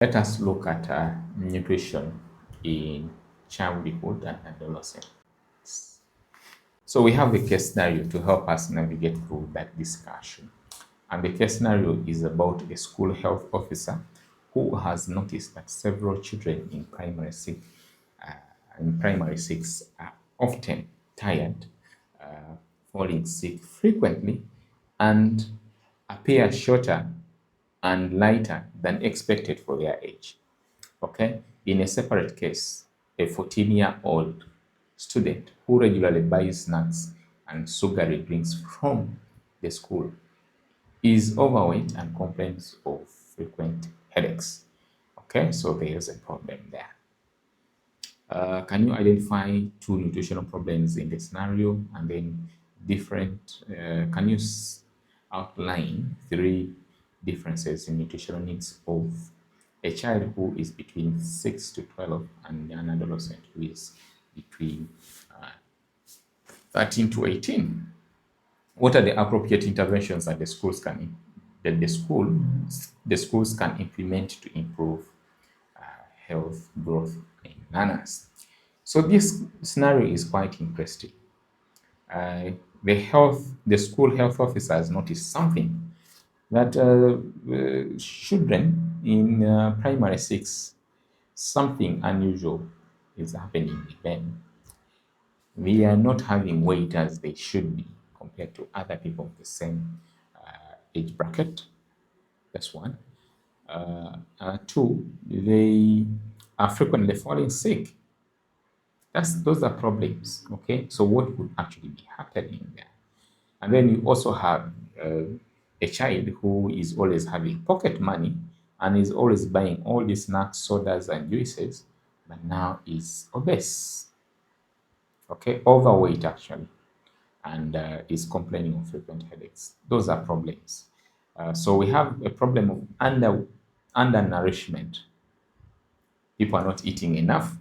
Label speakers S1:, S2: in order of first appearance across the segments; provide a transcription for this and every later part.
S1: Let us look at nutrition in childhood and adolescence. So we have a case scenario to help us navigate through that discussion. And the case scenario is about a school health officer who has noticed that several children uh, in primary six are often tired, falling sick frequently, and appear shorter and lighter than expected for their age. Okay? In a separate case, a 14-year-old student who regularly buys snacks and sugary drinks from the school is overweight and complains of frequent headaches. Okay, so there's a problem there. Can you identify two nutritional problems in the scenario and then can you outline three differences in nutritional needs of a child who is between 6 to 12 and an adolescent who is between uh, 13 to 18? What are the appropriate interventions that the schools can implement to improve health growth in learners? So this scenario is quite interesting. Uh, the school health officer has noticed something that children in primary six, something unusual is happening with them. They are not having weight as they should be compared to other people of the same age bracket. That's one. Two, they are frequently falling sick. Those are problems. Okay, so what could actually be happening there? And then you also have a child who is always having pocket money and is always buying all these snacks, sodas, and juices, but now is obese. Okay, overweight actually, and is complaining of frequent headaches. Those are problems. So we have a problem of undernourishment. People are not eating enough.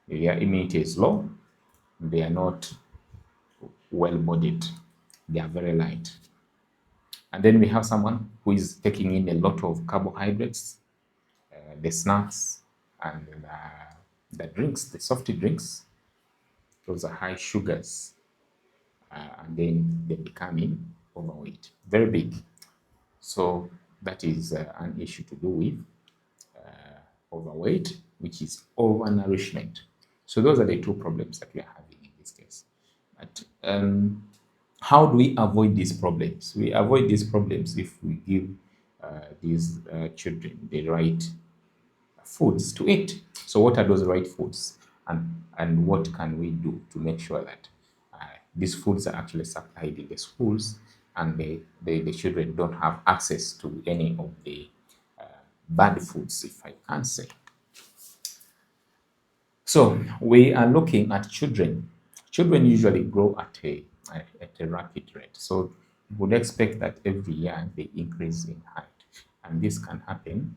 S1: Their immunity is low. They are not well bodied. They are very light. And then we have someone who is taking in a lot of carbohydrates, the snacks, and the drinks, the softy drinks. Those are high sugars. And then they're becoming overweight, very big. So that is an issue to do with overweight, which is overnourishment. So those are the two problems that we are having in this case. But how do we avoid these problems? We avoid these problems if we give these children the right foods to eat. So what are those right foods, and what can we do to make sure that these foods are actually supplied in the schools and the children don't have access to any of the bad foods, if I can say. So we are looking at children. Children usually grow at a rapid rate. So you would expect that every year they increase in height. And this can happen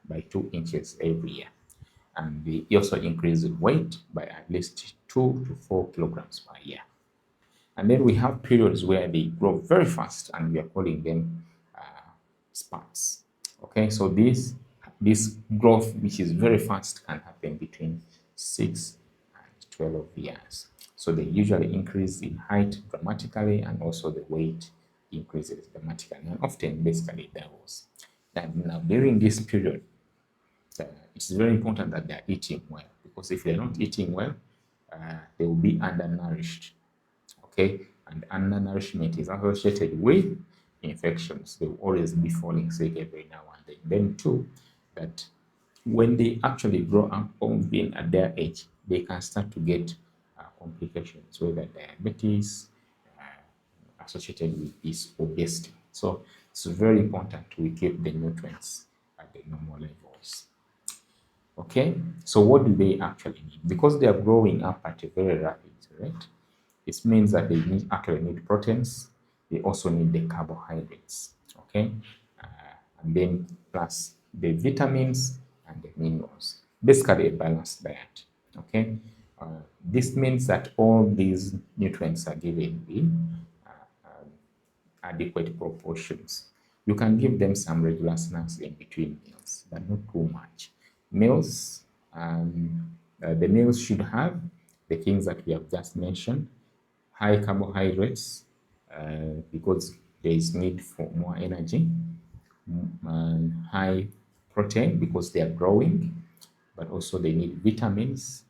S1: by 2 inches every year. And they also increase in weight by at least 2 to 4 kilograms per year. And then we have periods where they grow very fast, and we are calling them spurts. Okay, so this growth, which is very fast, can happen between 6 and 12 years. So they usually increase in height dramatically, and also the weight increases dramatically, and often basically doubles. And now during this period, it's very important that they are eating well, because if they're not eating well, they will be undernourished. Okay, and undernourishment is associated with infections. They will always be falling sick every now and then. Then too, that when they actually grow up or being at their age, they can start to get complications, whether diabetes associated with this obesity. So it's very important we keep the nutrients at the normal levels. Okay, so what do they actually need? Because they are growing up at a very rapid rate, it means that they actually need proteins. They also need the carbohydrates. Okay, uh, and then plus the vitamins and the minerals. Basically, a balanced diet. Okay, this means that all these nutrients are given in adequate proportions. You can give them some regular snacks in between meals, but not too much. Meals, the meals should have the things that we have just mentioned: high carbohydrates, because there is need for more energy, and high protein because they are growing, but also they need vitamins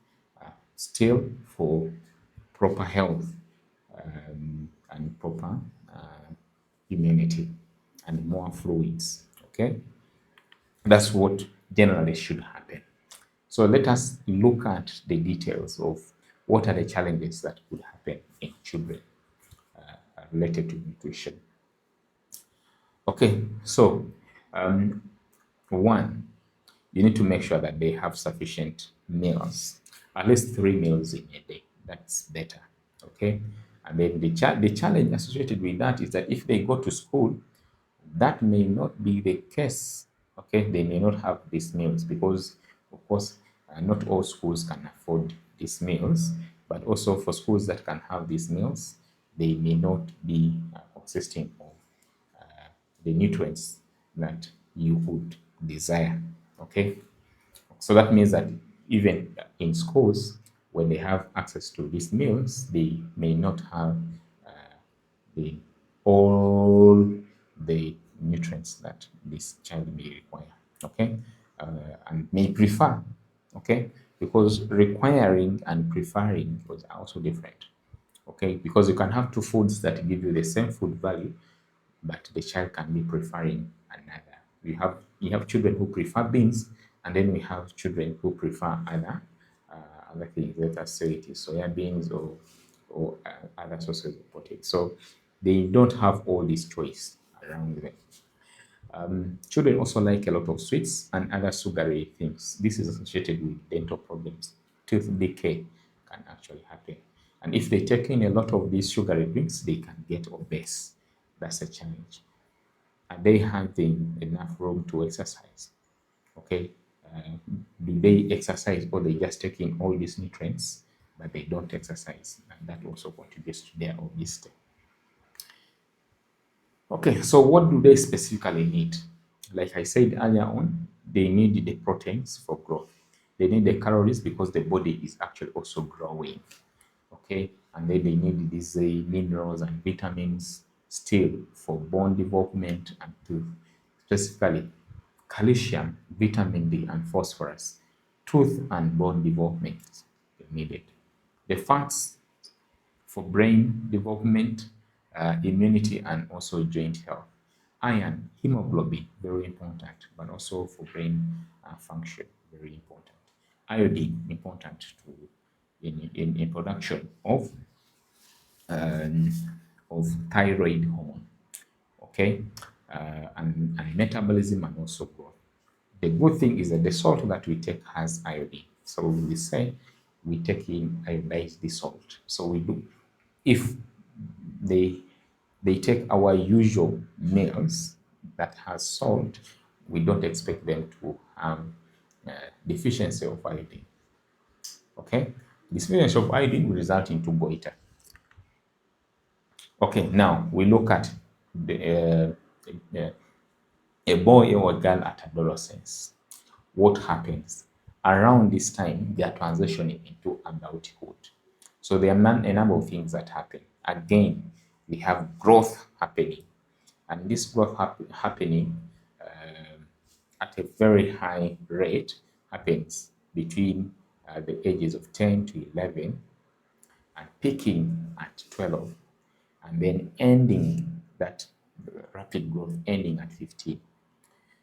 S1: still for proper health, and proper immunity, and more fluids. Okay, that's what generally should happen. So let us look at the details of what are the challenges that could happen in children related to nutrition. Okay, so one, you need to make sure that they have sufficient meals, at least 3 meals in a day. That's better. Okay, and then the challenge associated with that is that if they go to school, that may not be the case. Okay, they may not have these meals because, of course, not all schools can afford these meals, but also for schools that can have these meals, they may not be consisting of the nutrients that you would desire. Okay, so that means that even in schools, when they have access to these meals, they may not have the all the nutrients that this child may require. Okay, and may prefer. Okay, because requiring and preferring was also different. Okay, because you can have two foods that give you the same food value, but the child can be preferring another. We have children who prefer beans, and then we have children who prefer other things. Let us say it is soya beans or other sources of protein. So they don't have all this choice around them. Children also like a lot of sweets and other sugary things. This is associated with dental problems. Tooth decay can actually happen. And if they take in a lot of these sugary drinks, they can get obese. That's a challenge. Are they having enough room to exercise? Okay. Do they exercise, or they just taking all these nutrients, but they don't exercise? And that also contributes to their obesity. Okay, so what do they specifically need? Like I said earlier on, they need the proteins for growth. They need the calories because the body is actually also growing. Okay, and then they need these minerals and vitamins still for bone development and tooth, specifically calcium, vitamin D, and phosphorus. Tooth and bone development they needed. The fats for brain development, immunity, and also joint health. Iron, hemoglobin, very important, but also for brain function, very important. Iodine, important in production um, of thyroid hormone, okay, and metabolism and also growth. The good thing is that the salt that we take has iodine. So we say we take in iodized the salt. So we do, if they they take our usual meals that has salt, we don't expect them to have deficiency of iodine. Okay, deficiency of iodine will result into goiter. Okay, now we look at uh, a boy or a girl at adolescence. What happens? Around this time, they are transitioning into adulthood. So there are a number of things that happen. Again, we have growth happening. And this growth happening at a very high rate happens between the ages of 10 to 11 and peaking at 12, and then ending that rapid growth ending at 15.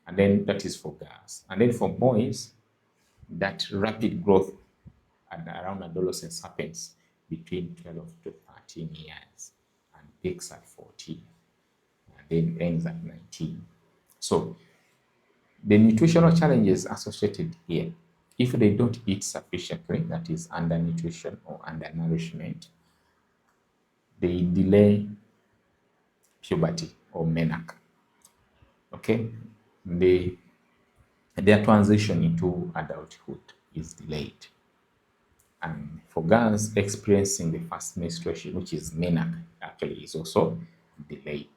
S1: And then that is for girls. And then for boys, that rapid growth at around adolescence happens between 12 to 13 years and peaks at 14 and then ends at 19. So the nutritional challenges associated here, if they don't eat sufficiently, that is undernutrition or undernourishment, they delay puberty or menarche. Okay, they their transition into adulthood is delayed. And for girls experiencing the first menstruation, which is menarche, actually is also delayed.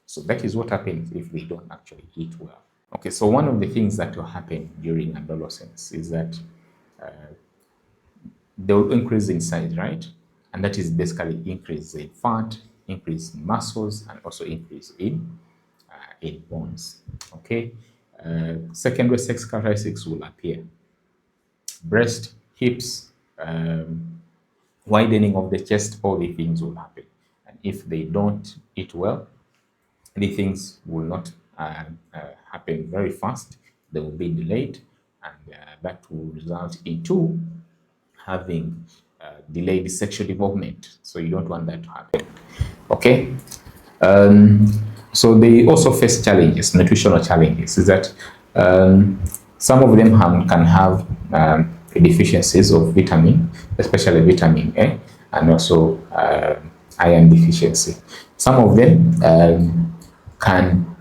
S1: So that is what happens if they don't actually eat well. Okay, so one of the things that will happen during adolescence is that they will increase in size, right? And that is basically increase in fat, increase in muscles, and also increase in bones. Okay, secondary sex characteristics will appear: breast, hips, widening of the chest. All the things will happen, and if they don't eat well, the things will not happen very fast. They will be delayed, and that will result into having delayed sexual development. So you don't want that to happen. Okay. Um, so they also face challenges, nutritional challenges. Is that some of them can have deficiencies of vitamin, especially vitamin A, and also iron deficiency. Some of them can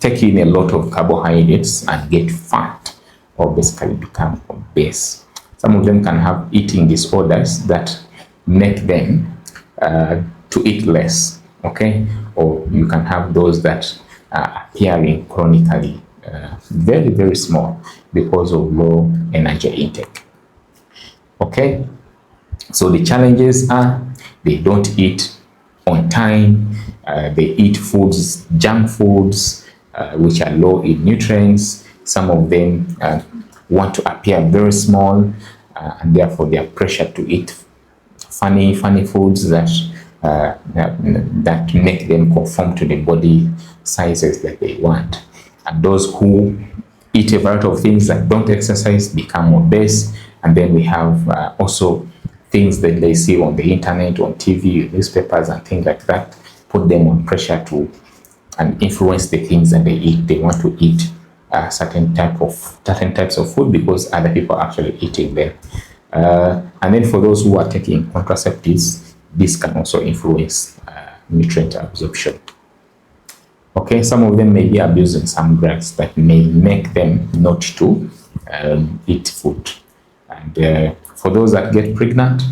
S1: take in a lot of carbohydrates and get fat, or basically become obese. Some of them can have eating disorders that make them to eat less, okay? Or you can have those that are appearing chronically very, very small because of low energy intake, okay? So the challenges are they don't eat on time, they eat foods, junk foods, which are low in nutrients. Some of them want to appear very small, and therefore they are pressured to eat funny foods that that make them conform to the body sizes that they want. And those who eat a variety of things that don't exercise become obese. And then we have also things that they see on the internet, on TV, newspapers, and things like that, put them on pressure to and influence the things that they eat. They want to eat certain types of food because other people are actually eating them. And then for those who are taking contraceptives, this can also influence nutrient absorption. Okay, some of them may be abusing some drugs that may make them not to eat food. And for those that get pregnant,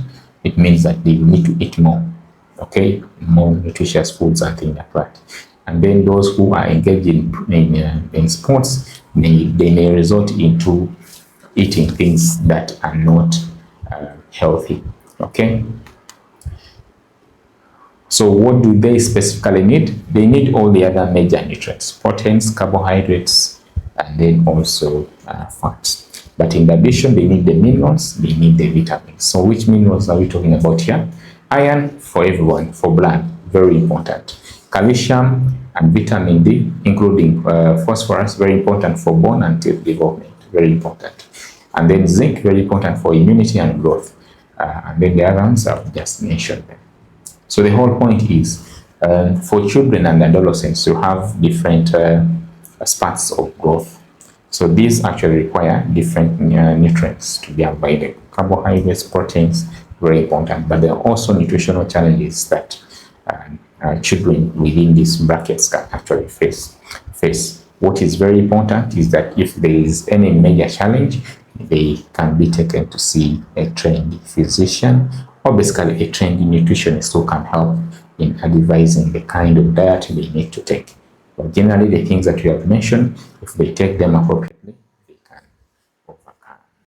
S1: it means that they need to eat more, okay, more nutritious foods and things like that. And then those who are engaged in sports, they may result into eating things that are not healthy, okay? So what do they specifically need? They need all the other major nutrients: proteins, carbohydrates, and then also fats. But in addition, they need the minerals, they need the vitamins. So which minerals are we talking about here? Iron for everyone, for blood, very important. Calcium and vitamin D, including phosphorus, very important for bone and teeth development, very important. And then zinc, very important for immunity and growth. And then the other ones I've just mentioned them. So the whole point is for children and adolescents to have different spurts of growth. So these actually require different nutrients to be avoided. Carbohydrates, proteins, very important. But there are also nutritional challenges that children within these brackets can actually face. What is very important is that if there is any major challenge, they can be taken to see a trained physician or basically a trained nutritionist who can help in advising the kind of diet they need to take. But generally, the things that we have mentioned, if they take them appropriately,